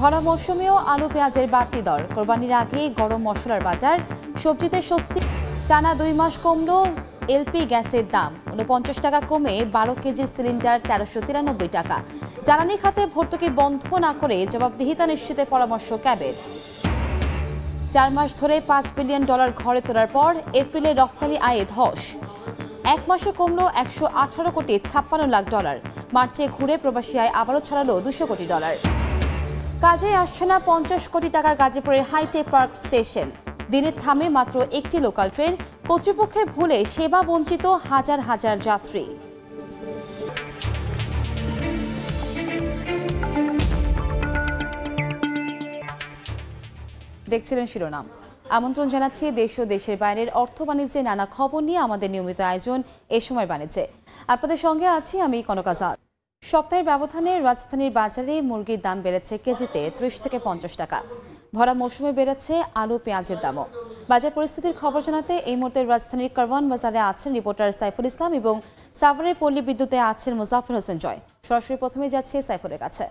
ভরা মৌসুমেও আলু পেঁয়াজের বাড়তি দর, কোরবানির আগে গরম মশলার বাজার, সবজিতে স্বস্তি। টানা 2 মাস কমল এলপি গ্যাসের দাম, 49 টাকা কমে 12 কেজির সিলিন্ডার 1393 টাকা। জ্বালানি খাতে ভর্তুকি বন্ধ না করে জবাবদিহিতা নিশ্চিতের পরামর্শ ক্যাবিনেট। 4 মাস ধরে $5 বিলিয়ন ঘরে তোলার পর এপ্রিলে রফতানি আয়ে ধস, 1 মাসে কমল $118 কোটি 56 লাখ। মার্চে ঘুরে প্রবাসী আয় আবারও ছড়ালো $200 কোটি। কাজে আসছে না 50 কোটি টাকার গাজীপুরের হাইটেক পার্ক স্টেশন। দিনে থামে মাত্র একটি লোকাল ট্রেন, কর্তৃপক্ষের ভুলে সেবা বঞ্চিত হাজার হাজার যাত্রী। দেখছিলেন শিরোনাম। আমন্ত্রণ জানাচ্ছি দেশ ও দেশের বাইরের অর্থ বাণিজ্যে নানা খবর নিয়ে আমাদের নিয়মিত আয়োজন এ সময় বাণিজ্যে। আপনাদের সঙ্গে আছি আমি কনক আজাদ। সপ্তাহের ব্যবধানে রাজধানীর বাজারে মুরগির দাম বেড়েছে কেজিতে 30 থেকে 50 টাকা। ভরা মৌসুমে বেড়েছে আলু পেঁয়াজের দামও। বাজার পরিস্থিতির খবর জানাতে এই মুহূর্তে রাজধানীর কারওয়ান বাজারে আছেন রিপোর্টার সাইফুল ইসলাম এবং সাভারের পল্লী বিদ্যুতে আছেন মুজাফফর হোসেন জয়। সরাসরি প্রথমে যাচ্ছি সাইফুলের কাছে।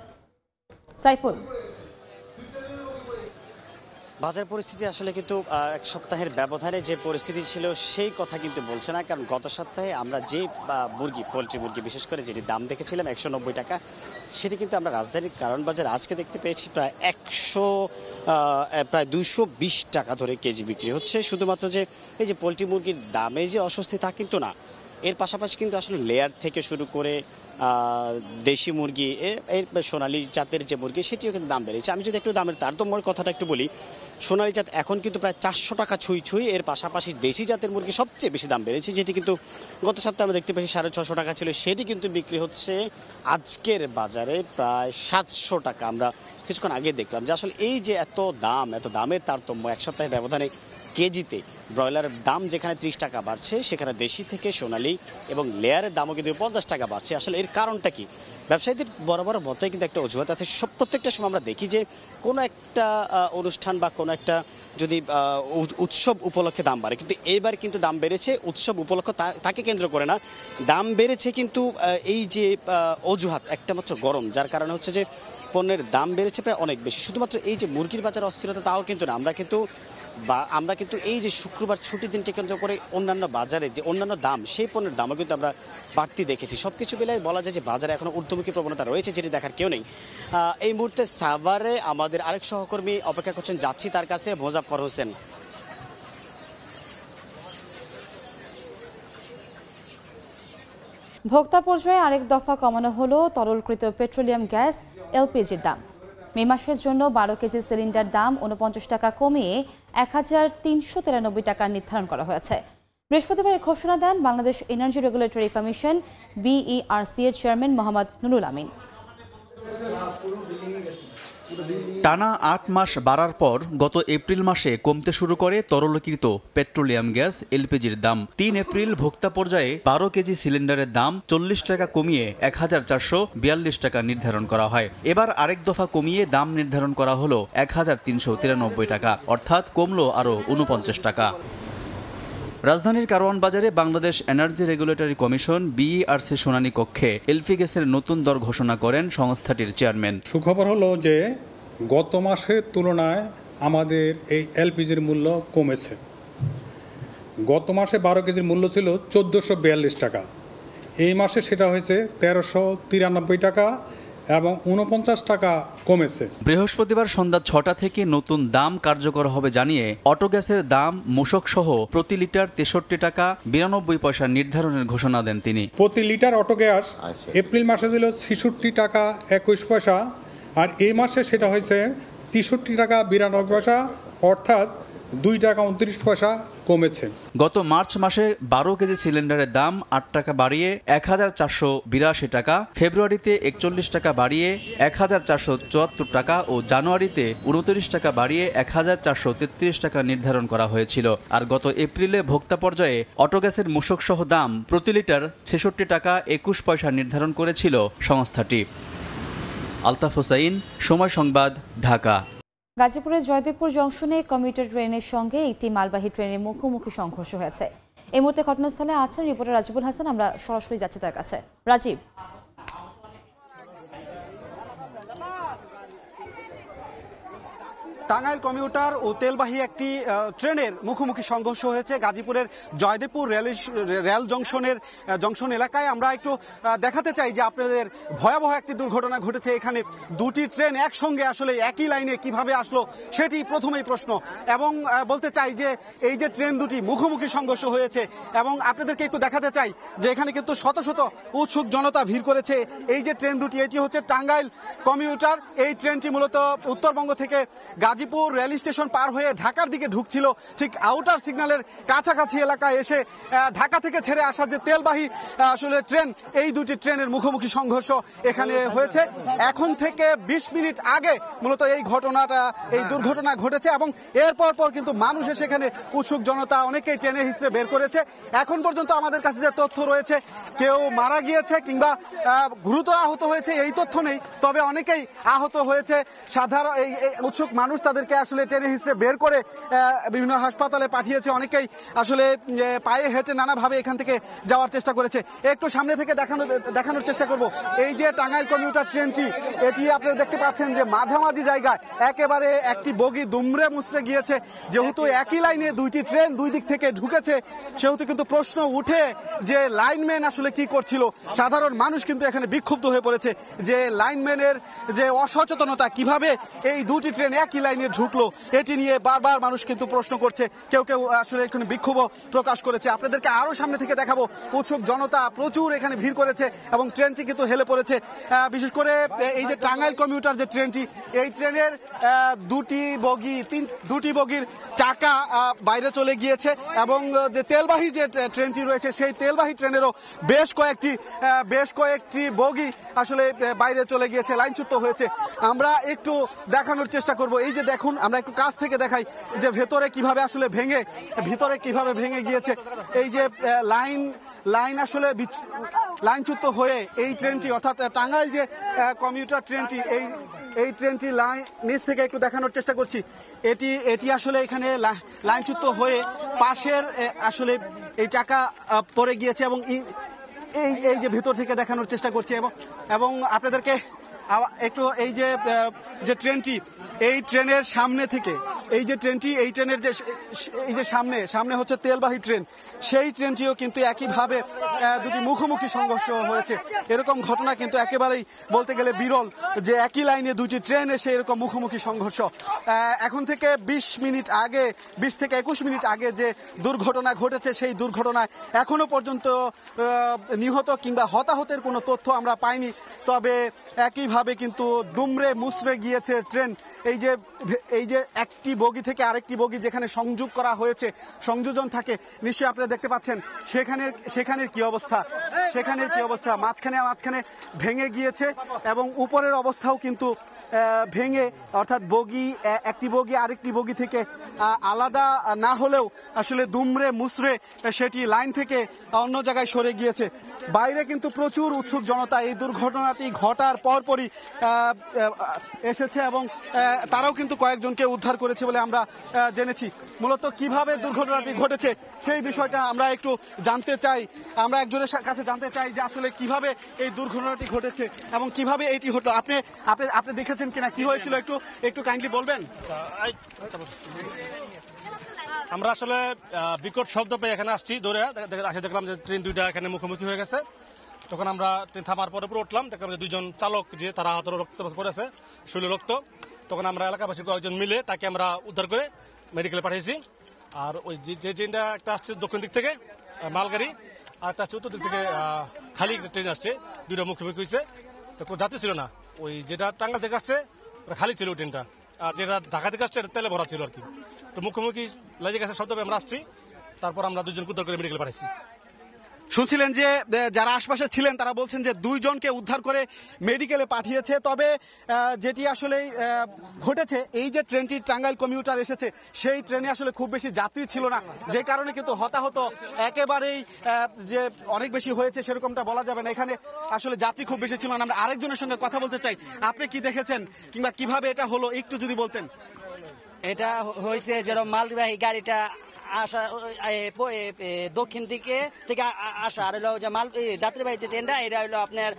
সাইফুল, বাজার পরিস্থিতি আসলে কিন্তু এক সপ্তাহের ব্যবধানে যে পরিস্থিতি ছিল সেই কথা কিন্তু বলছে না, কারণ গত সপ্তাহে আমরা যে পোলট্রি মুরগি বিশেষ করে যেটি দাম দেখেছিলাম 190 টাকা, সেটি কিন্তু আমরা রাজধানীর কারওয়ান বাজার আজকে দেখতে পেয়েছি প্রায় 220 টাকা ধরে কেজি বিক্রি হচ্ছে। শুধুমাত্র যে এই যে পোলট্রি মুরগির দামে যে অস্বস্তি তা কিন্তু না, এর পাশাপাশি কিন্তু আসলে লেয়ার থেকে শুরু করে দেশি মুরগি, এর সোনালী জাতের যে মুরগি সেটিও কিন্তু দাম বেড়েছে। আমি যদি একটু দামের তারতম্যের কথাটা একটু বলি, সোনালী জাত এখন কিন্তু প্রায় 400 টাকা ছুঁই। এর পাশাপাশি দেশি জাতের মুরগি সবচেয়ে বেশি দাম বেড়েছে, যেটি কিন্তু গত সপ্তাহে আমরা দেখতে পেয়েছি 650 টাকা ছিল, সেটি কিন্তু বিক্রি হচ্ছে আজকের বাজারে প্রায় 700 টাকা। আমরা কিছুক্ষণ আগে দেখলাম যে আসলে এই যে এত দামের তারতম্য এক সপ্তাহের ব্যবধানে কেজিতে ব্রয়লারের দাম যেখানে 30 টাকা বাড়ছে, সেখানে দেশি থেকে সোনালী এবং লেয়ারের দামও কিন্তু 50 টাকা বাড়ছে। আসলে এর কারণটা কি? ব্যবসায়ীদের বরাবর মতোই কিন্তু একটা অজুহাত আছে। প্রত্যেকটা সময় আমরা দেখি যে কোনো একটা অনুষ্ঠান বা কোনো একটা যদি উৎসব উপলক্ষে দাম বাড়ে, কিন্তু এইবার কিন্তু দাম বেড়েছে উৎসব উপলক্ষ তাকে কেন্দ্র করে না, দাম বেড়েছে কিন্তু এই যে অজুহাত একটা মাত্র গরম, যার কারণে হচ্ছে যে পণ্যের দাম বেড়েছে প্রায় অনেক বেশি। শুধুমাত্র এই যে মুরগির বাজার অস্থিরতা তাও কিন্তু না, আমরা কিন্তু এই যে শুক্রবার ছুটির দিনকে কেন্দ্র করে অন্যান্য বাজারে যে অন্যান্য দাম, সেই পণ্যের দামও কিন্তু আমরা বাড়তি দেখেছি। সবকিছু মিলে বলা যায় যে বাজারে এখনো ঊর্ধ্বমুখী প্রবণতা রয়েছে, যেটি দেখার কেউ নেই। এই মুহূর্তে সাভারে আমাদের আরেক সহকর্মী অপেক্ষা করছেন, যাচ্ছি তার কাছে, মুজাফফর হোসেন। ভোক্তা পর্যায়ে আরেক দফা কমানো হলো তরলকৃত পেট্রোলিয়াম গ্যাস এলপিজির দাম। মে মাসের জন্য 12 কেজি সিলিন্ডার দাম 49 টাকা কমিয়ে 1393 টাকা নির্ধারণ করা হয়েছে। বৃহস্পতিবার এই ঘোষণা দেন Bangladesh energy regulatory commission BERC এর চেয়ারম্যান মোহাম্মদ নুরুল আমিন। টানা 8 মাস বাড়ার পর গত এপ্রিল মাসে কমতে শুরু করে তরলীকৃত পেট্রোলিয়াম গ্যাস এলপিজির দাম। 3 এপ্রিল ভোক্তা পর্যায়ে 12 কেজি সিলিন্ডারের দাম 40 টাকা কমিয়ে 1442 টাকা নির্ধারণ করা হয়। এবার আরেক দফা কমিয়ে দাম নির্ধারণ করা হলো 1393 টাকা, অর্থাৎ কমলো আরও 49 টাকা। রাজধানীর কারওয়ান বাজারে Bangladesh energy regulatory commission BERC শুনানি কক্ষে এলপি গ্যাসের নতুন দর ঘোষণা করেন সংস্থাটির চেয়ারম্যান। সুখবর হলো যে গত মাসের তুলনায় আমাদের এই এলপিজির মূল্য কমেছে। গত মাসে 12 কেজির মূল্য ছিল 1442 টাকা, এই মাসে সেটা হয়েছে 1393 টাকা এবং 49 টাকা কমেছে। বৃহস্পতিবার সন্ধ্যা 6টা থেকে নতুন দাম কার্যকর হবে জানিয়ে অটো গ্যাসের দাম মূসক সহ প্রতি লিটার 63 টাকা 92 পয়সা নির্ধারণের ঘোষণা দেন তিনি। প্রতি লিটার অটো গ্যাস এপ্রিল মাসে ছিল 66 টাকা 21 পয়সা, আর এই মাসে সেটা হয়েছে 63 টাকা 92 পয়সা, অর্থাৎ 2 টাকা 29 পয়সা কমেছে। গত মার্চ মাসে 12 কেজি সিলিন্ডারের দাম 8 টাকা বাড়িয়ে 1482 টাকা, ফেব্রুয়ারিতে 41 টাকা বাড়িয়ে 1474 টাকা ও জানুয়ারিতে 29 টাকা বাড়িয়ে 1433 টাকা নির্ধারণ করা হয়েছিল। আর গত এপ্রিলে ভোক্তা পর্যায়ে অটোগ্যাসের মূসক সহ দাম প্রতি লিটার 66 টাকা 21 পয়সা নির্ধারণ করেছিল সংস্থাটি। আলতাফ হোসাইন, সময় সংবাদ, ঢাকা। গাজীপুরের জয়দেবপুর জংশনে কমিউটার ট্রেনের সঙ্গে একটি মালবাহী ট্রেনের মুখোমুখি সংঘর্ষ হয়েছে। এই মুহূর্তে ঘটনাস্থলে আছেন রিপোর্টার রাজীবুল হাসান, আমরা সরাসরি যাচ্ছি তার কাছে। রাজীব, টাঙ্গাইল কমিউটার ও তেলবাহী একটি ট্রেনের মুখোমুখি সংঘর্ষ হয়েছে গাজীপুরের জয়দেবপুর রেল জংশন এলাকায়। আমরা একটু দেখাতে চাই যে আপনাদের ভয়াবহ একটি দুর্ঘটনা ঘটেছে এখানে। দুটি ট্রেন একসঙ্গে আসলে একই লাইনে কিভাবে আসলো সেটি প্রথমেই প্রশ্ন। এবং বলতে চাই যে এই যে ট্রেন দুটি মুখোমুখি সংঘর্ষ হয়েছে এবং আপনাদেরকে একটু দেখাতে চাই যে এখানে কিন্তু শত শত উৎসুক জনতা ভিড় করেছে। এই যে ট্রেন দুটি, এটি হচ্ছে টাঙ্গাইল কমিউটার। এই ট্রেনটি মূলত উত্তরবঙ্গ থেকে গাজীপুর রেল স্টেশন পার হয়ে ঢাকার দিকে ঢুকছিল। ঠিক আউটার সিগন্যালের কাছাকাছি এলাকায় এসে ঢাকা থেকে ছেড়ে আসা যে তেলবাহী আসলে ট্রেন, এই দুটি ট্রেনের মুখোমুখি সংঘর্ষ এখানে হয়েছে। এখন থেকে 20 মিনিট আগে মূলত এই দুর্ঘটনা ঘটেছে এবং এরপর কিন্তু মানুষ এসে এখানে উৎসুক জনতা অনেকেই টেনে হিসেবে বের করেছে। এখন পর্যন্ত আমাদের কাছে যে তথ্য রয়েছে, কেউ মারা গিয়েছে কিংবা গুরুতর আহত হয়েছে এই তথ্য নেই, তবে অনেকেই আহত হয়েছে। সাধারণ এই উৎসুক মানুষ তাদেরকে আসলে টেনে হিসেবে বের করে বিভিন্ন হাসপাতালে পাঠিয়েছে। অনেকেই আসলে পায়ে হেঁটে নানাভাবে এখান থেকে যাওয়ার চেষ্টা করেছে। একটু সামনে থেকে দেখানোর চেষ্টা করব। এই যে টাঙ্গাইল কমিউটার ট্রেনটি, এটি আপনারা দেখতে পাচ্ছেন যে মাঝামাঝি জায়গায় একেবারে একটি বগি দুমড়ে মুচড়ে গিয়েছে। যেহেতু একই লাইনে দুইটি ট্রেন দুই দিক থেকে ঢুকেছে, সেহেতু কিন্তু প্রশ্ন উঠে যে লাইনম্যান আসলে কি করছিল। সাধারণ মানুষ কিন্তু এখানে বিক্ষুব্ধ হয়ে পড়েছে যে লাইনম্যানের যে অসচেতনতা, কিভাবে এই দুটি ট্রেন একই লাইনে ঢুকলো, এটি নিয়ে বারবার মানুষ কিন্তু প্রশ্ন করছে। কেউ কেউ আসলে এখানে বিক্ষোভ প্রকাশ করেছে। আপনাদেরকে আরো সামনে থেকে দেখাবো। উৎসুক জনতা প্রচুর এখানে ভিড় করেছে এবং ট্রেনটি কিন্তু হেলে পড়েছে। বিশেষ করে এই যে টাঙ্গাইল কমিউটার যে ট্রেনটি, এই ট্রেনের দুটি বগির চাকা বাইরে চলে গিয়েছে এবং যে তেলবাহী যে ট্রেনটি রয়েছে, সেই তেলবাহী ট্রেনেরও বেশ কয়েকটি বগি আসলে বাইরে চলে গিয়েছে, লাইনচ্যুত হয়েছে। আমরা একটু দেখানোর চেষ্টা করব। এই যে দেখুন, আমরা একটু কাছ থেকে দেখাই যে ভিতরে কিভাবে ভেঙে গিয়েছে। এই যে লাইন আসলে লাইনচ্যুত হয়ে এই ট্রেনটি, অর্থাৎ টাঙ্গাইল যে কমিউটার ট্রেনটি, এই ট্রেনটি নিচ থেকে একটু দেখানোর চেষ্টা করছি। এটি আসলে এখানে লাইনচ্যুত হয়ে পাশের আসলে এই চাকা পড়ে গিয়েছে এবং এই যে ভিতর থেকে দেখানোর চেষ্টা করছি এবং আপনাদেরকে একটু এই যে ট্রেনটি, এই ট্রেনের সামনে থেকে এই ট্রেনের যে সামনে হচ্ছে তেলবাহী ট্রেন, সেই ট্রেনটিও কিন্তু একইভাবে দুটি মুখোমুখি সংঘর্ষ হয়েছে। এরকম ঘটনা কিন্তু একেবারেই বলতে গেলে বিরল যে একই লাইনে দুটি ট্রেন এসে এরকম মুখোমুখি সংঘর্ষ। এখন থেকে 20 থেকে 21 মিনিট আগে যে দুর্ঘটনা ঘটেছে, সেই দুর্ঘটনায় এখনো পর্যন্ত নিহত কিংবা হতাহতের কোনো তথ্য আমরা পাইনি। তবে একইভাবে কিন্তু দুমড়ে মুচড়ে গিয়েছে ট্রেন। এই যে একটি বগি থেকে আরেকটি বগি যেখানে সংযোজন থাকে, নিশ্চয়ই আপনারা দেখতে পাচ্ছেন সেখানের কি অবস্থা। মাঝখানে ভেঙে গিয়েছে এবং উপরের অবস্থাও কিন্তু ভেঙে, অর্থাৎ একটি বগি আরেকটি বগি থেকে আলাদা না হলেও আসলে দুমড়ে মুচড়ে সেটি লাইন থেকে অন্য জায়গায় সরে গিয়েছে। বাইরে কিন্তু প্রচুর উৎসুক জনতা এই দুর্ঘটনাটি ঘটার পরপরই এসেছে এবং তারাও কিন্তু কয়েকজনকে উদ্ধার করেছে বলে আমরা জেনেছি। মূলত কিভাবে দুর্ঘটনাটি ঘটেছে সেই বিষয়টা আমরা একটু জানতে চাই। আমরা একজনের কাছে জানতে চাই যে আসলে কিভাবে এই দুর্ঘটনাটি ঘটেছে এবং কিভাবে এটি হলো। আপনি দেখেছেন কিনা, কি হয়েছিল একটু কাইন্ডলি বলবেন? আমরা আসলে বিকট শব্দ পেয়ে এখানে আসছি, দৌড়ে দেখলাম যে ট্রেন দুইটা এখানে মুখোমুখি হয়ে গেছে। তখন আমরা ট্রেন থামার পরে উঠলাম, দেখলাম যে দুইজন চালক যে তারা হাতে রক্ত পড়েছে, শরীরে রক্ত। তখন আমরা এলাকাবাসী কয়েকজন মিলে তাকে আমরা উদ্ধার করে মেডিকেলে পাঠিয়েছি। আর ওই যে ট্রেনটা একটা আসছে দক্ষিণ দিক থেকে মালগাড়ি, আর একটা আসছে উত্তর দিক থেকে খালি ট্রেন আসছে, দুইটা মুখোমুখি হয়েছে। তো কোনো যাত্রী ছিল না। ওই যেটা টাঙ্গাইল থেকে আসছে খালি ছিল ওই ট্রেনটা, আর যেটা ঢাকা থেকে আসছে তেলে ভরা ছিল আর কি। তো মুখোমুখি লেগে গেছে শব্দ আমরা আসছি, তারপর আমরা দুজনকে উদ্ধার করে মেডিকেলে পাঠাইছি। শুনছিলেন যে যারা আশপাশে ছিলেন তারা বলছেন যে দুইজনকে উদ্ধার করে মেডিকেলে পাঠিয়েছে। তবে যেটি আসলে ঘটেছে, এই যে ট্রেনটি টাঙ্গাইল কমিউটার এসেছে, সেই ট্রেনে আসলে খুব বেশি যাত্রী ছিল না, যে কারণে কিন্তু হতাহত একেবারেই যে অনেক বেশি হয়েছে সেরকমটা বলা যাবে না। এখানে আসলে যাত্রী খুব বেশি ছিল না। আমরা আরেকজনের সঙ্গে কথা বলতে চাই। আপনি কি দেখেছেন কিংবা কিভাবে এটা হলো একটু যদি বলতেন? এটা হয়েছে যেরকম মালবাহী গাড়িটা আসা দক্ষিণ দিকে আসা, আর হলো যে মাল যাত্রীবাহী যে ট্রেনটা এটা হলো আপনার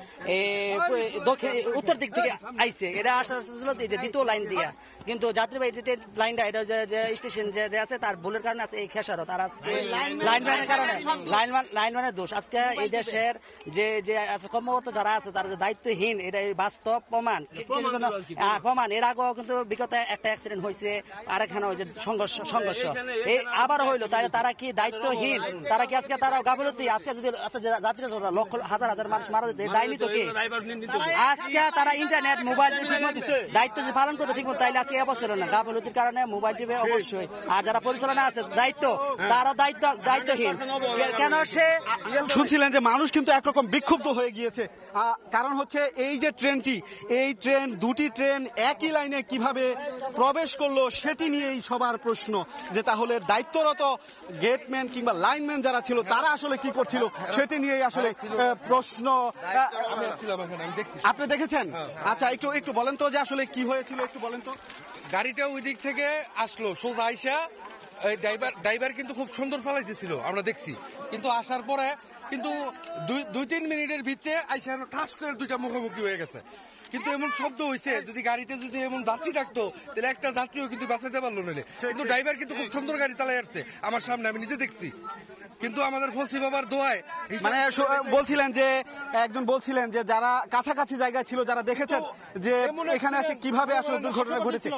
দক্ষিণ উত্তর দিক থেকে আইছে, এটা আসার ছিল যে দ্বিতীয় লাইন দিয়ে, কিন্তু যাত্রীবাহী যে লাইনটা এটা যে স্টেশন যে আছে তার ভুলের কারণে আছে এই খেসারত। আর আজকে লাইনম্যানের কারণে লাইনম্যানের দোষ। আজকে এই দেশের যে কর্মকর্তা যারা আছে তারা যে দায়িত্বহীন, এটা বাস্তব প্রমাণ। এর আগেও কিন্তু বিগত একটা অ্যাক্সিডেন্ট হয়েছে, আর এখানে ওই যে সংঘর্ষ এই আবার হইলো, তারা কি দায়িত্বহীন? তারা কি আজকে তারা গাফিলতি? আজকে যদি যাত্রী লক্ষ হাজার হাজার মানুষ মারা যেত, দায়নি তো কি? আজকে তারা ইন্টারনেট মোবাইল দায়িত্ব যদি পালন করতো ঠিক মতো, তাইলে আজকে অবস্থা না। গাফিলতির কারণে মোবাইল টিভি অবশ্যই, আর যারা পরিচালনা আছে দায়িত্ব, তারা দায়িত্বহীন। কেন সে শুনছিলেন যে মানুষ কিন্তু একরকম বিক্ষুব্ধ হয়ে গিয়েছে, কারণ হচ্ছে এই যে ট্রেনটি, এই ট্রেন দুটি ট্রেন একই লাইনে কিভাবে প্রবেশ করলো সেটি নিয়েই সবার প্রশ্ন, যে তাহলে দায়িত্বরত গেটম্যান কিংবা লাইনম্যান যারা ছিল তারা আসলে কি করছিল সেটি নিয়েই আসলে প্রশ্ন। আপনি দেখেছেন? আচ্ছা, একটু বলেন তো যে আসলে কি হয়েছিল, একটু বলেন তো। গাড়িটা ওই দিক থেকে আসলো সোজা আইসা, ড্রাইভার কিন্তু খুব সুন্দর চালাইতেছিল আমরা দেখছি, কিন্তু আসার পরে কিন্তু 2-3 মিনিটের ভিতরে আইসা ঠাস করে দুইটা মুখোমুখি হয়ে গেছে। কিন্তু এমন শব্দ হয়েছে, যদি গাড়িতে যদি এমন যাত্রী থাকতো তাহলে একটা যাত্রীও কিন্তু বাঁচাতে পারলো না। কিন্তু ড্রাইভার কিন্তু খুব সুন্দর গাড়ি চালাই আসছে আমার সামনে, আমি নিজে দেখছি। কিন্তু আমাদের ফসি বাবার দোয়ায় মানে বলছিলেন যে একজন বলছিলেন যে যারা কাছাকাছি জায়গায় ছিল, যারা দেখেছেন যে এখানে আসে কিভাবে আসলে দুর্ঘটনা ঘটেছে।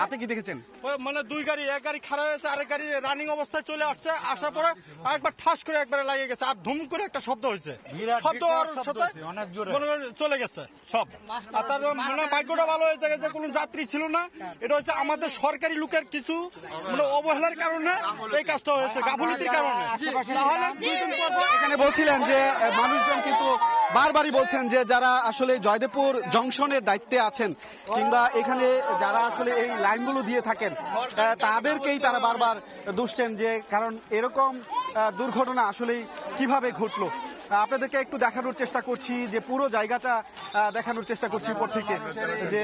আপনি কি দেখেছেন? মানে এক গাড়ি খারাপ হয়েছে, আরেক গাড়ি রানিং অবস্থায় চলে আসছে, আসার পরে একবার ঠাস করে একবারে লাগিয়ে গেছে, আর ধুম করে একটা শব্দ হয়েছে, শব্দ আর সাথে চলে গেছে সব। আর তার মানে ভাগ্যটা ভালো হয়েছে যে কোনো যাত্রী ছিল না। এটা হচ্ছে আমাদের সরকারি লোকের কিছু মানে অবহেলার কারণে এই কাজটা হয়েছে, গাফিলতির কারণে। তাহলে 2 দিন পর এখানে বলছিলেন যে মানুষজন কিন্তু বারবারই বলছেন যে যারা আসলে জয়দেবপুর জংশনের দায়িত্বে আছেন কিংবা এখানে যারা আসলে এই লাইনগুলো দিয়ে থাকেন, তাদেরকেই তারা বারবার দুষছেন, যে কারণ এরকম দুর্ঘটনা আসলেই কিভাবে ঘটলো। আপনাদেরকে একটু দেখানোর চেষ্টা করছি, যে পুরো জায়গাটা দেখানোর চেষ্টা করছি উপর থেকে, যে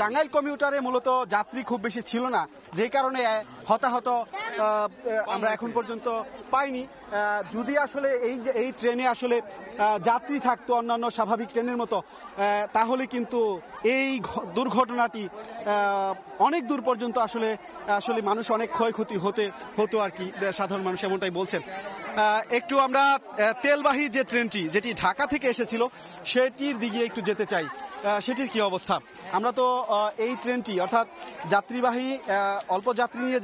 টাঙ্গাইল কমিউটারে মূলত যাত্রী খুব বেশি ছিল না, যে কারণে হতাহত আমরা এখন পর্যন্ত পাইনি। যদি আসলে এই ট্রেনে আসলে যাত্রী থাকতো অন্যান্য স্বাভাবিক ট্রেনের মতো, তাহলে কিন্তু এই দুর্ঘটনাটি অনেক দূর পর্যন্ত আসলে মানুষ অনেক ক্ষয়ক্ষতি হতো আর কি, সাধারণ মানুষ এমনটাই বলছেন। একটু আমরা তেলবাহী যে ট্রেনটি যেটি ঢাকা থেকে এসেছিল সেটির দিকে একটু যেতে চাই, সেটির কি অবস্থা। আমরা তো এই ট্রেনটি অর্থাৎ যাত্রীবাহী অল্প যাত্রী নিয়ে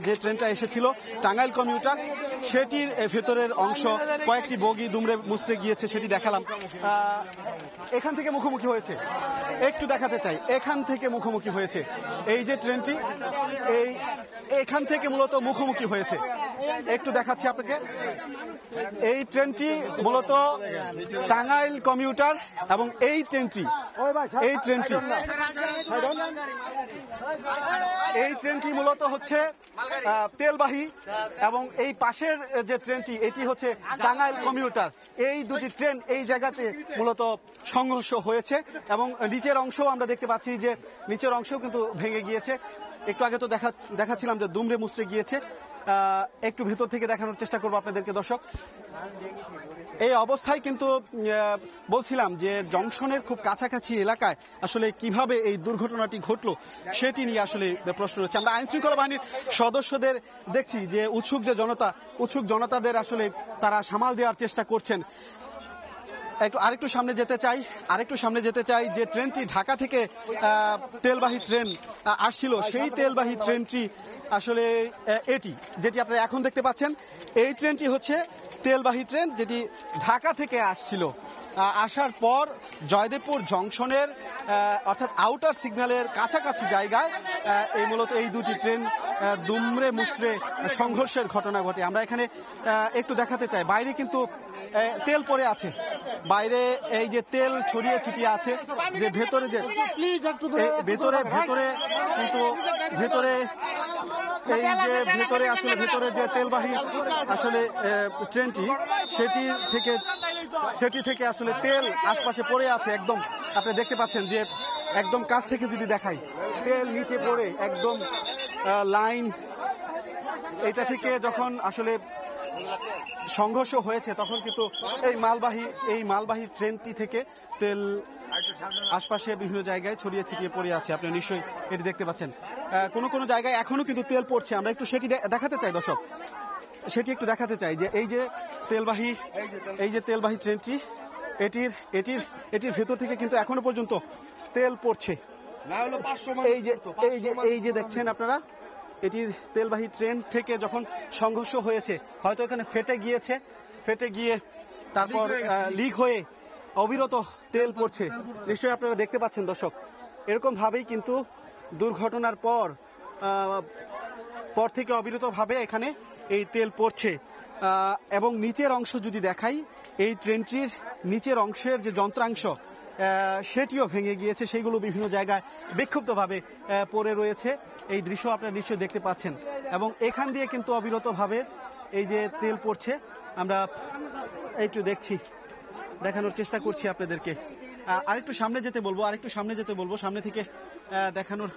যে ট্রেনটা এসেছিল টাঙ্গাইল কমিউটার, সেটির ভেতরের অংশ কয়েকটি বগি দুমড়ে মুচড়ে গিয়েছে, সেটি দেখালাম। এখান থেকে মুখোমুখি হয়েছে, একটু দেখাতে চাই, এখান থেকে মুখোমুখি হয়েছে এই যে ট্রেনটি, এখান থেকে মূলত মুখোমুখি হয়েছে। একটু দেখাচ্ছি আপনাকে, এই ট্রেনটি মূলত টাঙ্গাইল কমিউটার এবং এই ট্রেনটি মূলত হচ্ছে তেলবাহী, এবং এই পাশের যে ট্রেনটি এটি হচ্ছে টাঙ্গাইল কমিউটার। এই দুটি ট্রেন এই জায়গাতে মূলত সংঘর্ষ হয়েছে, এবং নিচের অংশ আমরা দেখতে পাচ্ছি যে নিচের অংশও কিন্তু ভেঙে গিয়েছে। একটু আগে তো দেখাচ্ছিলাম যে দুমড়ে মুচড়ে গিয়েছে। একটু ভেতর থেকে দেখানোর চেষ্টা করবো আপনাদেরকে দর্শক। এই অবস্থায় কিন্তু বলছিলাম যে জংশনের খুব কাছাকাছি এলাকায় আসলে কিভাবে এই দুর্ঘটনাটি ঘটলো সেটি নিয়ে আসলে প্রশ্ন রয়েছে। আমরা আইন শৃঙ্খলা বাহিনীর সদস্যদের দেখছি যে উৎসুক জনতাদের আসলে তারা সামাল দেওয়ার চেষ্টা করছেন। আরেকটু সামনে যেতে চাই যে ট্রেনটি ঢাকা থেকে তেলবাহী ট্রেন আসছিল, সেই তেলবাহী ট্রেনটি আসলে যেটি আপনারা এখন দেখতে পাচ্ছেন, এই ট্রেনটি হচ্ছে তেলবাহী ট্রেন যেটি ঢাকা থেকে আসছিল। আসার পর জয়দেবপুর জংশনের অর্থাৎ আউটার সিগন্যালের কাছাকাছি জায়গায় মূলত এই দুটি ট্রেন দুমড়ে মুচড়ে সংঘর্ষের ঘটনা ঘটে। আমরা এখানে একটু দেখাতে চাই, বাইরে কিন্তু তেল পড়ে আছে, বাইরে এই যে তেল ছড়িয়ে ছিটিয়ে আছে, যে ভেতরে ভেতরে যে তেলবাহী আসলে ট্রেনটি সেটি থেকে আসলে তেল আশপাশে পড়ে আছে। একদম আপনি দেখতে পাচ্ছেন যে একদম কাছ থেকে যদি দেখাই, তেল নিচে পড়ে একদম লাইন এটা থেকে যখন আসলে সংঘর্ষ হয়েছে তখন কিন্তু এই মালবাহী ট্রেনটি থেকে তেল আশপাশে বিভিন্ন জায়গায় ছড়িয়ে ছিটিয়ে পড়ে আছে। আপনি নিশ্চয়ই এটি দেখতে পাচ্ছেন। কোনো জায়গায় এখনো কিন্তু তেল পড়ছে। আমরা একটু সেটি দেখাতে চাই দর্শক, সেটি একটু দেখাতে চাই যে এই যে তেলবাহী ট্রেনটি এটির ভেতর থেকে কিন্তু এখনো পর্যন্ত তেল পড়ছে। এই যে দেখছেন আপনারা, এটির তেলবাহী ট্রেন থেকে যখন সংঘর্ষ হয়েছে হয়তো এখানে ফেটে গিয়ে তারপর লিক হয়ে অবিরত তেল পড়ছে। নিশ্চয়ই আপনারা দেখতে পাচ্ছেন দর্শক, এরকম ভাবেই কিন্তু দুর্ঘটনার পর থেকে অবিরতভাবে এখানে এই তেল পড়ছে। এবং নিচের অংশ যদি দেখাই, এই ট্রেনটির নিচের অংশের যে যন্ত্রাংশ সেটিও ভেঙে গিয়েছে, সেইগুলো বিভিন্ন জায়গায় বিক্ষিপ্তভাবে পড়ে রয়েছে। এই দৃশ্য আপনারা নিশ্চয়ই দেখতে পাচ্ছেন। এবং এখান দিয়ে কিন্তু অবিরতভাবে এই যে তেল পড়ছে, আমরা একটু দেখানোর চেষ্টা করছি আপনাদেরকে। আরেকটু সামনে যেতে বলবো, সামনে থেকে দেখানোর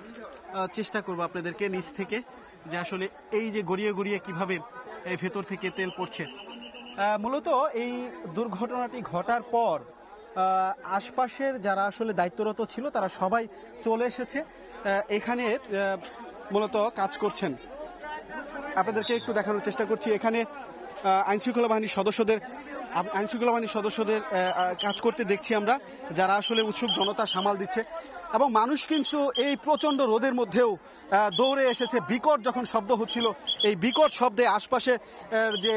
চেষ্টা করবো আপনাদেরকে নিচ থেকে, যে আসলে এই যে গড়িয়ে কিভাবে এই ভেতর থেকে তেল পড়ছে। মূলত এই দুর্ঘটনাটি ঘটার পর আশপাশের যারা আসলে দায়িত্বরত ছিল তারা সবাই চলে এসেছে এখানে মূলত কাজ করছেন। আপনাদেরকে একটু দেখানোর চেষ্টা করছি। এখানে আইনশৃঙ্খলা বাহিনীর সদস্যদের কাজ করতে দেখছি আমরা, যারা আসলে উৎসুক জনতা সামাল দিচ্ছে। এবং মানুষ কিন্তু এই প্রচন্ড রোদের মধ্যেও দৌড়ে এসেছে। বিকট যখন শব্দ হচ্ছিল, এই বিকট শব্দে আশপাশে যে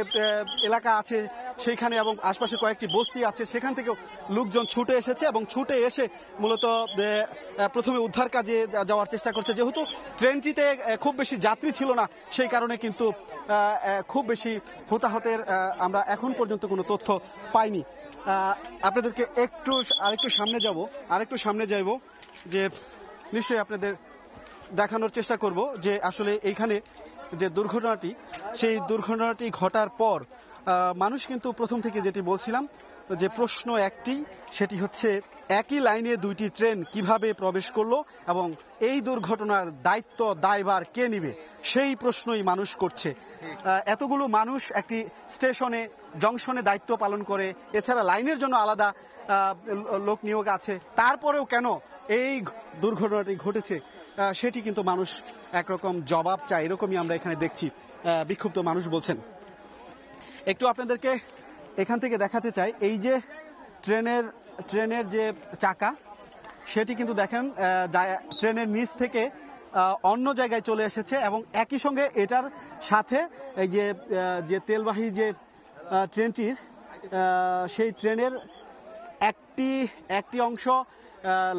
এলাকা আছে সেইখানে এবং আশপাশে কয়েকটি বস্তি আছে সেখান থেকেও লোকজন ছুটে এসেছে এবং ছুটে এসে মূলত প্রথমে উদ্ধার কাজে যাওয়ার চেষ্টা করছে। যেহেতু ট্রেনটিতে খুব বেশি যাত্রী ছিল না, সেই কারণে কিন্তু খুব বেশি হতাহতের আমরা এখন পর্যন্ত কোনো তথ্য পাইনি। আপনাদেরকে আরেকটু সামনে যাব, যে নিশ্চয়ই আপনাদের দেখানোর চেষ্টা করব যে আসলে এইখানে যে দুর্ঘটনাটি ঘটার পর মানুষ কিন্তু প্রথম থেকে যেটি বলছিলাম, যে প্রশ্ন একটি, সেটি হচ্ছে একই লাইনে দুইটি ট্রেন কিভাবে প্রবেশ করলো এবং এই দুর্ঘটনার দায়ভার কে নিবে, সেই প্রশ্নই মানুষ করছে। এতগুলো মানুষ একটি জংশনে দায়িত্ব পালন করে, এছাড়া লাইনের জন্য আলাদা লোক নিয়োগ আছে, তারপরেও কেন এই দুর্ঘটনাটি ঘটেছে সেটি কিন্তু মানুষ একরকম জবাব চায়। এরকমই আমরা এখানে দেখছি বিক্ষুব্ধ মানুষ বলছেন। একটু আপনাদেরকে এখান থেকে দেখাতে চাই, এই যে ট্রেনের যে চাকা, সেটি কিন্তু দেখেন ট্রেনের নিচ থেকে অন্য জায়গায় চলে এসেছে এবং একই সঙ্গে এটার সাথে এই যে তেলবাহী যে ট্রেনটির সেই ট্রেনের একটি অংশ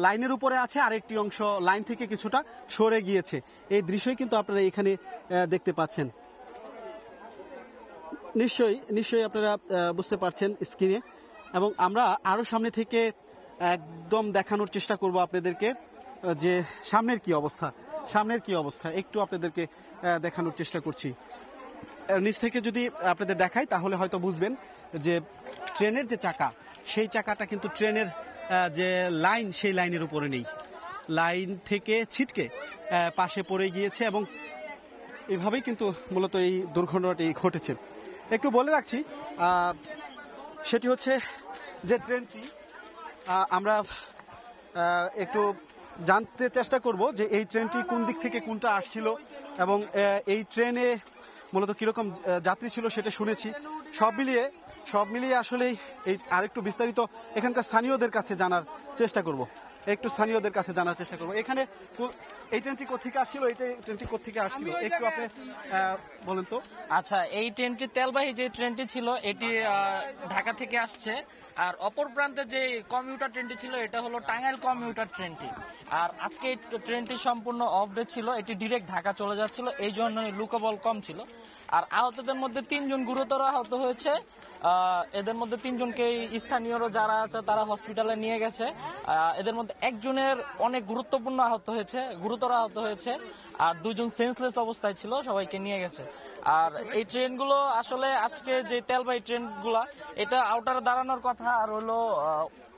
লাইনের উপরে আছে, আরেকটি অংশ লাইন থেকে কিছুটা সরে গিয়েছে। এই দৃশ্যই কিন্তু আপনারা এখানে দেখতে পাচ্ছেন। নিশ্চয়ই আপনারা বুঝতে পারছেন স্ক্রিনে। এবং আমরা আরো সামনে থেকে একদম দেখানোর চেষ্টা করব আপনাদেরকে যে সামনের কি অবস্থা একটু আপনাদেরকে দেখানোর চেষ্টা করছি। নিচ থেকে যদি আপনাদের দেখাই তাহলে হয়তো বুঝবেন যে ট্রেনের যে চাকা, সেই চাকাটা কিন্তু ট্রেনের যে লাইন, সেই লাইনের উপরে নেই, লাইন থেকে ছিটকে পাশে পড়ে গিয়েছে এবং এভাবেই কিন্তু মূলত এই দুর্ঘটনাটি ঘটেছে। একটু বলে রাখছি, সেটি হচ্ছে যে ট্রেনটি আমরা একটু জানতে চেষ্টা করব যে এই ট্রেনটি কোন দিক থেকে কোনটা আসছিল এবং এই ট্রেনে মূলত কিরকম যাত্রী ছিল সেটা শুনেছি। সব মিলিয়ে আসলে এই আরেকটু বিস্তারিত এখানকার স্থানীয়দের কাছে জানার চেষ্টা করব। এখানে এই ট্রেনটি কোথেকে আসছিল, একটু আপনি বলেন তো। আচ্ছা, এই ট্রেনটি তেলবাহী যে ট্রেনটি ছিল এটি ঢাকা থেকে আসছে, আর অপর প্রান্তে যে কমিউটার ট্রেনটি ছিল এটা হলো টাঙ্গাইল কমিউটার ট্রেনটি। আর আজকে এই ট্রেনটি সম্পূর্ণ অফ ডে ছিল, এটি ডিরেক্ট ঢাকা চলে যাচ্ছিল, এই জন্য লোকবল কম ছিল। আর আহতদের মধ্যে 3 জন গুরুতর আহত হয়েছে। এদের মধ্যে 3 জনকে স্থানীয়রা যারা আছে তারা হসপিটালে নিয়ে গেছে। এদের মধ্যে একজনের অনেক গুরুতর আহত হয়েছে আর 2 জন সেন্সলেস অবস্থায় ছিল, সবাইকে নিয়ে গেছে। আর এই ট্রেনগুলো আসলে আজকে যে তেলবাহী ট্রেনগুলা, এটা আউটারে দাঁড়ানোর কথা, আর হলো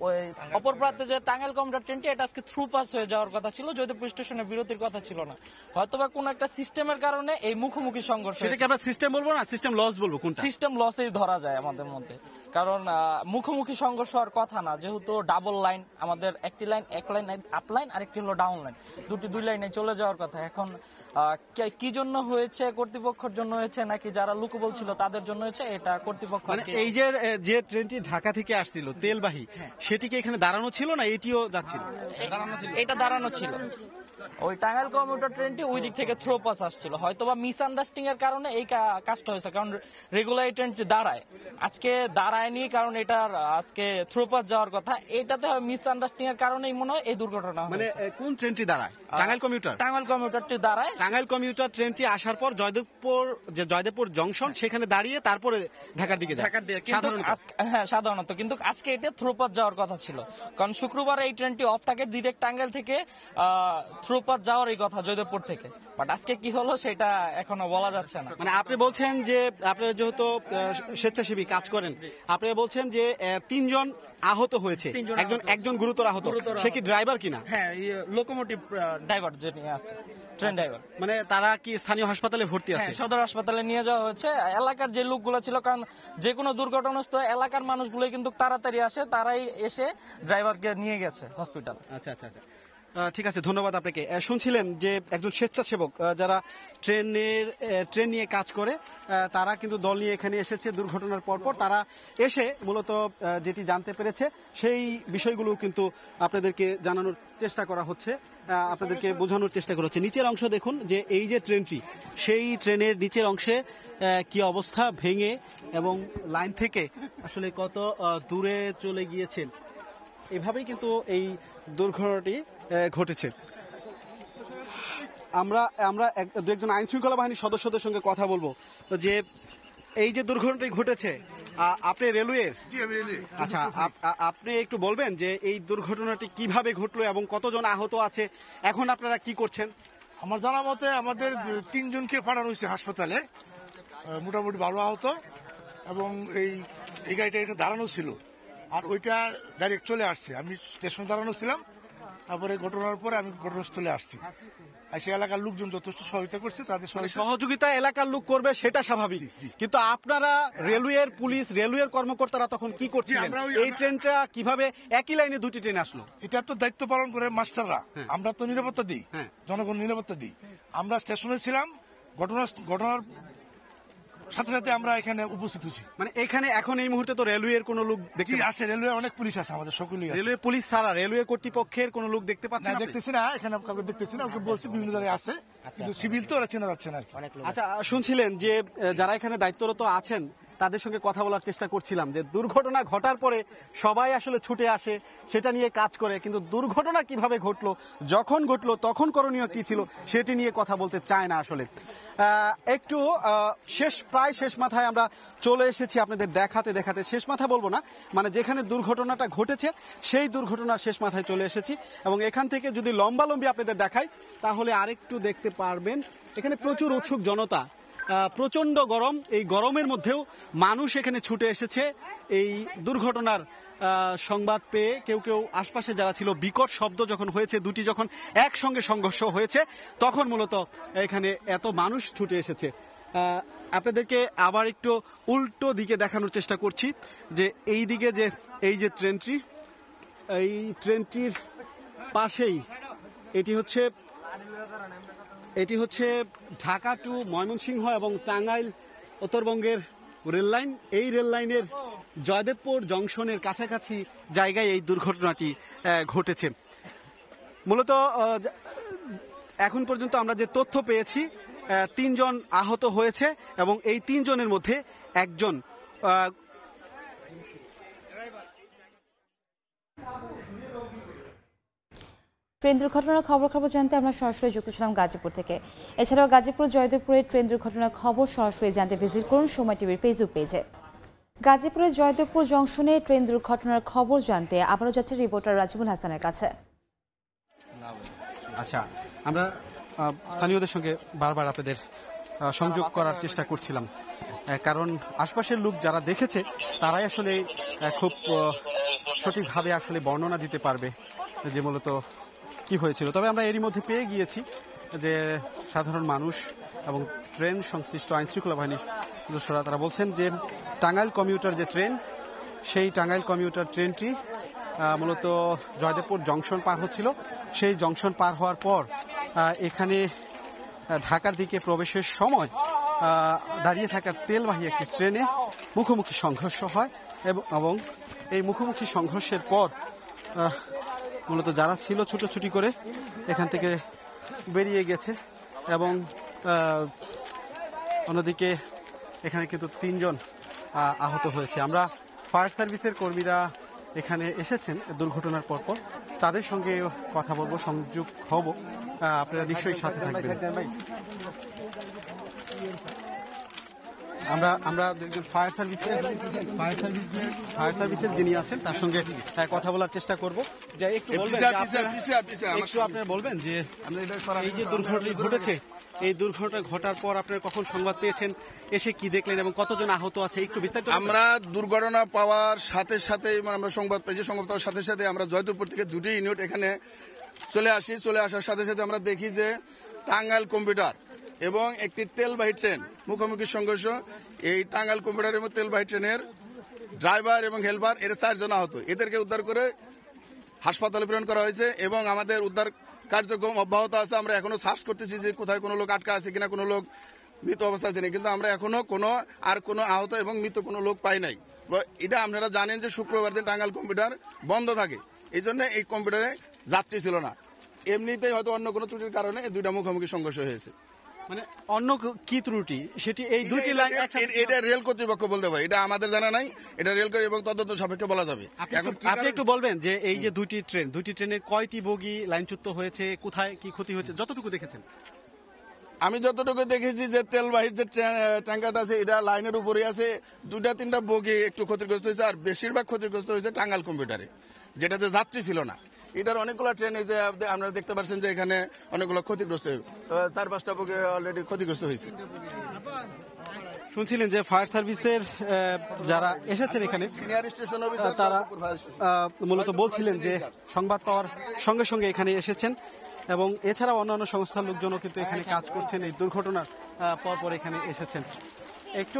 ওই অপর প্রান্তে যে টাঙ্গাইল কমিউটার ট্রেনটি এটা আজকে থ্রু পাস হয়ে যাওয়ার কথা ছিল, জয়দেবপুর স্টেশনে বিরতির কথা ছিল না। হয়তোবা কোন একটা সিস্টেমের কারণে এই মুখোমুখি সংঘর্ষ। সেটাকে আমরা সিস্টেম বলবো না সিস্টেম লস বলবো, কোনটা? সিস্টেম লসেই ধরা যায় আমাদের মধ্যে, কারণ মুখোমুখি সংঘর্ষ হওয়ার কথা না, যেহেতু ডাবল লাইন, আমাদের একটি লাইন এক লাইন আপ লাইন আরেকটি হলো ডাউন লাইন, দুই লাইনে চলে যাওয়ার কথা। এখন কি জন্য হয়েছে, কর্তৃপক্ষের জন্য হয়েছে নাকি যারা লোকবল ছিল তাদের জন্য হয়েছে, এটা কর্তৃপক্ষ। এই যে ট্রেনটি ঢাকা থেকে আসছিল তেলবাহী, সেটি কি এখানে দাঁড়ানো ছিল না এটিও যাচ্ছিল? এটা দাঁড়ানো ছিল। ওই টাঙ্গাইল কমিউটার ট্রেনটি ওই দিক থেকে থ্রো পাস আসছিল, হয়তোবা মিসআন্ডারস্ট্যান্ডিং এর কারণে এই কাজটা হয়েছে। কারণ রেগুলার এই ট্রেনটি দাঁড়ায়, আজকে দাঁড়ায়নি, কারণ এটার আজকে থ্রো পাস যাওয়ার কথা। এটাতে মিসআন্ডারস্ট্যান্ডিং এর কারণেই মনে হয় এই দুর্ঘটনা মানে হয়েছে। কোন ট্রেনটি দাঁড়ায়? টাঙ্গাইল কমিউটারটি দাঁড়ায়। টাঙ্গাইল কমিউটার ট্রেনটি আসার পর জয়দেবপুর জংশন সেখানে দাঁড়িয়ে তারপরে ঢাকার দিকে যায়। হ্যাঁ, সাধারণত। কিন্তু আজকে এটা থ্রো পাস যাওয়ার কথা ছিল, কারণ শুক্রবার এই ট্রেনটি অফ থাকে, ডিরেক্ট টাঙ্গাইল থেকে থ্রো পাস যাওয়ার এই কথা জয়দেবপুর থেকে। বাট আজকে কি হলো সেটা এখনো বলা যাচ্ছে না। মানে আপনি বলছেন যে আপনারা যেহেতু স্বেচ্ছাসেবী কাজ করেন, আপনি বলছেন যে 3 জন আহত হয়েছে, একজন গুরুতর আহত, সে কি ড্রাইভার কিনা? হ্যাঁ, লোকোমোটিভ ড্রাইভার যিনি আছে, ট্রেন ড্রাইভার। মানে তারা কি স্থানীয় হাসপাতালে ভর্তি আছে? সদর হাসপাতালে নিয়ে যাওয়া হয়েছে। এলাকার যে লোকগুলো ছিল, কারণ যে কোনো দুর্ঘটনাস্থলে এলাকার মানুষগুলো কিন্তু তাড়াতাড়ি আসে, তারাই এসে ড্রাইভারকে নিয়ে গেছে হসপিটাল। আচ্ছা, ঠিক আছে, ধন্যবাদ আপনাকে। শুনছিলেন যে একজন স্বেচ্ছাসেবক যারা ট্রেন নিয়ে কাজ করে, তারা কিন্তু দল নিয়ে এখানে এসেছে দুর্ঘটনার পরপর। তারা এসে মূলত যেটি জানতে পেরেছে সেই বিষয়গুলো কিন্তু আপনাদেরকে জানানোর চেষ্টা করা হচ্ছে, আপনাদেরকে বোঝানোর চেষ্টা করা হচ্ছে। নিচের অংশ দেখুন, যে এই যে ট্রেনটি, সেই ট্রেনের নিচের অংশে কি অবস্থা, ভেঙে এবং লাইন থেকে আসলে কত দূরে চলে গিয়েছে। এভাবেই কিন্তু এই দুর্ঘটনাটি ঘটেছে। আমরা দু একজন আইন শৃঙ্খলা বাহিনীর সদস্যদের সঙ্গে কথা বলবো যে এই যে দুর্ঘটনাটি ঘটেছে, আপনি রেলওয়ের, আচ্ছা আপনি একটু বলবেন যে এই দুর্ঘটনাটি কিভাবে ঘটলো এবং কতজন আহত আছে, এখন আপনারা কি করছেন? আমার জানা মতে আমাদের 3 জনকে পাঠানো হয়েছে হাসপাতালে, মোটামুটি ভালো আহত, এবং এই গাড়িটা একটু দাঁড়ানো ছিল, আর ওইটা ডাইরেক্ট চলে আসছে। আমি স্টেশনে দাঁড়ানো ছিলাম, তারপরে ঘটনার পরে আমি ঘটনাস্থলে আসছি। আর সে এলাকার লোকজন যথেষ্ট সহযোগিতা করছে, তাদের সহযোগিতা এলাকার লোক করবে সেটা স্বাভাবিক, কিন্তু আপনারা রেলওয়ের পুলিশ, রেলওয়ের কর্মকর্তারা তখন কি করছিলেন? এই ট্রেনটা কিভাবে একই লাইনে দুটি ট্রেন আসলো? এটা তো দায়িত্ব পালন করে মাস্টাররা, আমরা তো নিরাপত্তা দিই, জনগণ নিরাপত্তা দিই। আমরা স্টেশনে ছিলাম, ঘটনার সাথে সাথে আমরা এখানে উপস্থিত হয়েছি। মানে এখানে এখন এই মুহূর্তে তো রেলওয়ের কোন লোক দেখতে আছে? রেলওয়ে অনেক পুলিশ আছে, আমাদের সকলেই আছে। রেলওয়ে পুলিশ ছাড়া রেলওয়ে কর্তৃপক্ষের কোন লোক দেখতে পাচ্ছেন? দেখতেছি না, এখানে কাউকে দেখতেছি না। ওকে বলছি বিভিন্ন জায়গায় আছে, কিন্তু সিভিল তো ওরা চেনা যাচ্ছে না। আচ্ছা, শুনছিলেন যে যারা এখানে দায়িত্বরত আছেন তাদের সঙ্গে কথা বলার চেষ্টা করছিলাম, যে দুর্ঘটনা ঘটার পরে সবাই আসলে ছুটে আসে, সেটা নিয়ে কাজ করে, কিন্তু দুর্ঘটনা কিভাবে ঘটলো, যখন ঘটলো তখন করণীয় কি ছিল, সেটি নিয়ে কথা বলতে চায় না আসলে। একটু প্রায় শেষ মাথায় আমরা চলে এসেছি আপনাদের দেখাতে শেষ মাথা বলবো না, মানে যেখানে দুর্ঘটনাটা ঘটেছে সেই দুর্ঘটনার শেষ মাথায় চলে এসেছি। এবং এখান থেকে যদি লম্বালম্বি আপনাদের দেখাই তাহলে আরেকটু দেখতে পারবেন, এখানে প্রচুর উৎসুক জনতা, প্রচন্ড গরম, এই গরমের মধ্যেও মানুষ এখানে ছুটে এসেছে এই দুর্ঘটনার সংবাদ পেয়ে। কেউ আশপাশে যারা ছিল, বিকট শব্দ যখন হয়েছে, দুটি যখন একসঙ্গে সংঘর্ষ হয়েছে, তখন মূলত এখানে এত মানুষ ছুটে এসেছে। আপনাদেরকে আবার একটু উল্টো দিকে দেখানোর চেষ্টা করছি, যে এই দিকে যে এই যে ট্রেনটির পাশেই এটি হচ্ছে ঢাকা টু ময়মনসিংহ এবং টাঙ্গাইল উত্তরবঙ্গের রেল লাইন। এই রেল লাইনের জয়দেবপুর জংশনের কাছাকাছি জায়গায় এই দুর্ঘটনাটি ঘটেছে। মূলত এখন পর্যন্ত আমরা যে তথ্য পেয়েছি, 3 জন আহত হয়েছে এবং এই 3 জনের মধ্যে একজন ট্রেন দুর্ঘটনার খবর জানতে আমরা সরাসরি যুক্ত ছিলাম গাজীপুর থেকে। এছাড়াও গাজীপুর জয়দেবপুরের ট্রেন দুর্ঘটনার খবর সরাসরি জানতে ভিজিট করুন সময় টিভির ফেসবুক পেজে। গাজীপুরের জয়দেবপুর জংশনে ট্রেন দুর্ঘটনার খবর জানতে আবারও যাচ্ছে রিপোর্টার রাজিবুল হাসানের কাছে। আচ্ছা, আমরা স্থানীয়দের সঙ্গে বারবার আপনাদের সংযোগ করার চেষ্টা করছিলাম, কারণ আশপাশের লোক যারা দেখেছে তারাই আসলে খুব সঠিকভাবে আসলে বর্ণনা দিতে পারবে যে মূলত কি হয়েছিল। তবে আমরা এরই মধ্যে পেয়ে গিয়েছি যে সাধারণ মানুষ এবং ট্রেন সংশ্লিষ্ট আইনশৃঙ্খলা বাহিনীর সদস্যরা তারা বলছেন যে টাঙ্গাইল কমিউটার যে ট্রেন, সেই টাঙ্গাইল কমিউটার ট্রেনটি মূলত জয়দেবপুর জংশন পার হচ্ছিল। সেই জংশন পার হওয়ার পর এখানে ঢাকার দিকে প্রবেশের সময় দাঁড়িয়ে থাকা তেলবাহী একটি ট্রেনে মুখোমুখি সংঘর্ষ হয় এবং এই মুখোমুখি সংঘর্ষের পর মূলত যারা ছিল ছুটোছুটি করে এখান থেকে বেরিয়ে গেছে এবং অন্যদিকে এখানে কিন্তু 3 জন আহত হয়েছে। আমরা ফায়ার সার্ভিসের কর্মীরা এখানে এসেছেন দুর্ঘটনার পরপর, তাদের সঙ্গে কথা বলবো, সংযোগ হব, আপনারা নিশ্চয়ই সাথে থাকবেন। আমরা ফায়ার সার্ভিসের যিনি আছেন তার সঙ্গে কথা বলার চেষ্টা করব। যে একটু আপনারা বলবেন যে এই যে দুর্ঘটনা ঘটেছে, এই দুর্ঘটনা ঘটার পর আপনারা কখন সংবাদ পেয়েছেন, এসে কি দেখলেন এবং কতজন আহত আছে একটু বিস্তারিত। আমরা দুর্ঘটনা পাওয়ার সাথে সাথে আমরা সংবাদ পেয়েছি, সংবাদ পাওয়ার সাথে সাথে আমরা জয়দেবপুর থেকে 2টি ইউনিট এখানে চলে আসি। চলে আসার সাথে সাথে আমরা দেখি যে টাঙ্গাইল কম্পিউটার এবং একটি তেলবাহী ট্রেন মুখোমুখি সংঘর্ষ। এই টাঙ্গাইল কম্পিউটার এবং তেলবাহী ট্রেনের ড্রাইভার এবং হেল্পার এর 4 জন আহত। এদেরকে উদ্ধার করে হাসপাতালে প্রেরণ করা হয়েছে এবং আমাদের উদ্ধার কার্যক্রম অব্যাহত আছে। আমরা এখনো সার্চ করতেছি যে কোথায় কোনো লোক আটকা আছে কিনা, কোনো লোক মৃত অবস্থায় আছে, কিন্তু আমরা এখনো কোনো আহত এবং মৃত কোনো লোক পাই নাই। এটা আপনারা জানেন যে শুক্রবার দিন টাঙ্গাইল কম্পিউটার বন্ধ থাকে, এই জন্য এই কম্পিউটারে যাত্রী ছিল না। এমনিতেই হয়তো অন্য কোনো ত্রুটির কারণে এই 2টা মুখোমুখি সংঘর্ষ হয়েছে। মানে অন্য কি ত্রুটি সেটি এই 2টি লাইন এটা রেল কর্তৃপক্ষ বলতে পারে, এটা আমাদের জানা নাই, এটা রেল এবং তদন্ত সাপেক্ষে বলা যাবে। আপনি একটু বলবেন যে এই যে 2টি ট্রেনের কয়টি বগি লাইনচ্যুত হয়েছে, কোথায় কি ক্ষতি হয়েছে যতটুকু দেখেছেন? আমি যতটুকু দেখেছি যে তেলবাহীর যে ট্যাঙ্কারটা আছে এটা লাইনের উপরে আছে, 2-3টা বগি একটু ক্ষতিগ্রস্ত হয়েছে, আর বেশিরভাগ ক্ষতিগ্রস্ত হয়েছে টাঙ্গাইল কম্পিউটারে, যেটাতে যাত্রী ছিল না। এটার অনেকগুলো ট্রেন এই যে আপনারা দেখতে পাচ্ছেন যে এখানে অনেকগুলো ক্ষতিগ্রস্ত, 4-5টা বগি অলরেডি ক্ষতিগ্রস্ত হয়েছে। শুনছিলেন যে ফায়ার সার্ভিসের যারা এসেছেন এখানে তারা মূলত বলছিলেন যে সংবাদ পাওয়ার সঙ্গে সঙ্গে এখানে এসেছেন এবং এছাড়াও অন্যান্য সংস্থার লোকজনও কিন্তু এখানে কাজ করছেন, এই দুর্ঘটনার পর এখানে এসেছেন। একটু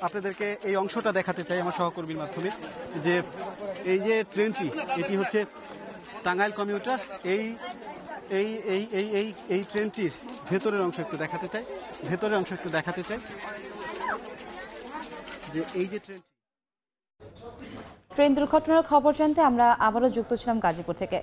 আপনাদেরকে এই অংশটা দেখাতে চাই আমার সহকর্মীর মাধ্যমে, যে এই যে ট্রেনটি এটি হচ্ছে টাঙ্গাইল কমিউটার। এই ট্রেনটির ভেতরের অংশ একটু দেখাতে চাই, যে এই যে ট্রেন দুর্ঘটনার খবর জানতে আমরা আবারও যুক্ত ছিলাম গাজীপুর থেকে।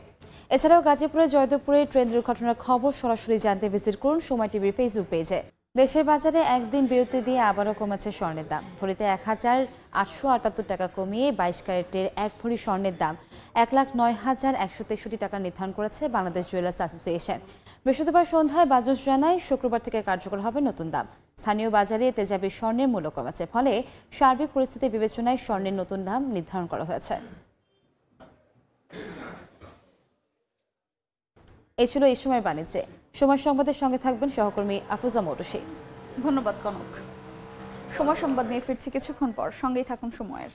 এছাড়াও গাজীপুরে জয়দেবপুরে ট্রেন দুর্ঘটনার খবর সরাসরি জানতে ভিজিট করুন সময় টিভির ফেসবুক পেজে। দেশের বাজারে একদিন বিরতি দিয়ে আবারও কমেছে স্বর্ণের দাম। ভরিতে 1878 টাকা কমিয়ে 22 ক্যারেটের 1 ভরি স্বর্ণের দাম 1,09,163 টাকা নির্ধারণ করেছে বাংলাদেশ জুয়েলার্স অ্যাসোসিয়েশন। বৃহস্পতিবার সন্ধ্যায় বাজস জানায় শুক্রবার থেকে কার্যকর হবে নতুন দাম। স্থানীয় বাজারে তেজাবি স্বর্ণের মূল্য কমেছে, ফলে সার্বিক পরিস্থিতি বিবেচনায় স্বর্ণের নতুন দাম নির্ধারণ করা হয়েছে। এই ছিল এই সময়ের বাণিজ্যে। সময় সংবাদের সঙ্গে থাকবেন সহকর্মী আফরোজা মৌটুসী। ধন্যবাদ কনক। সময় সংবাদ নিয়ে ফিরছি কিছুক্ষণ পর, সঙ্গেই থাকুন সময়ের।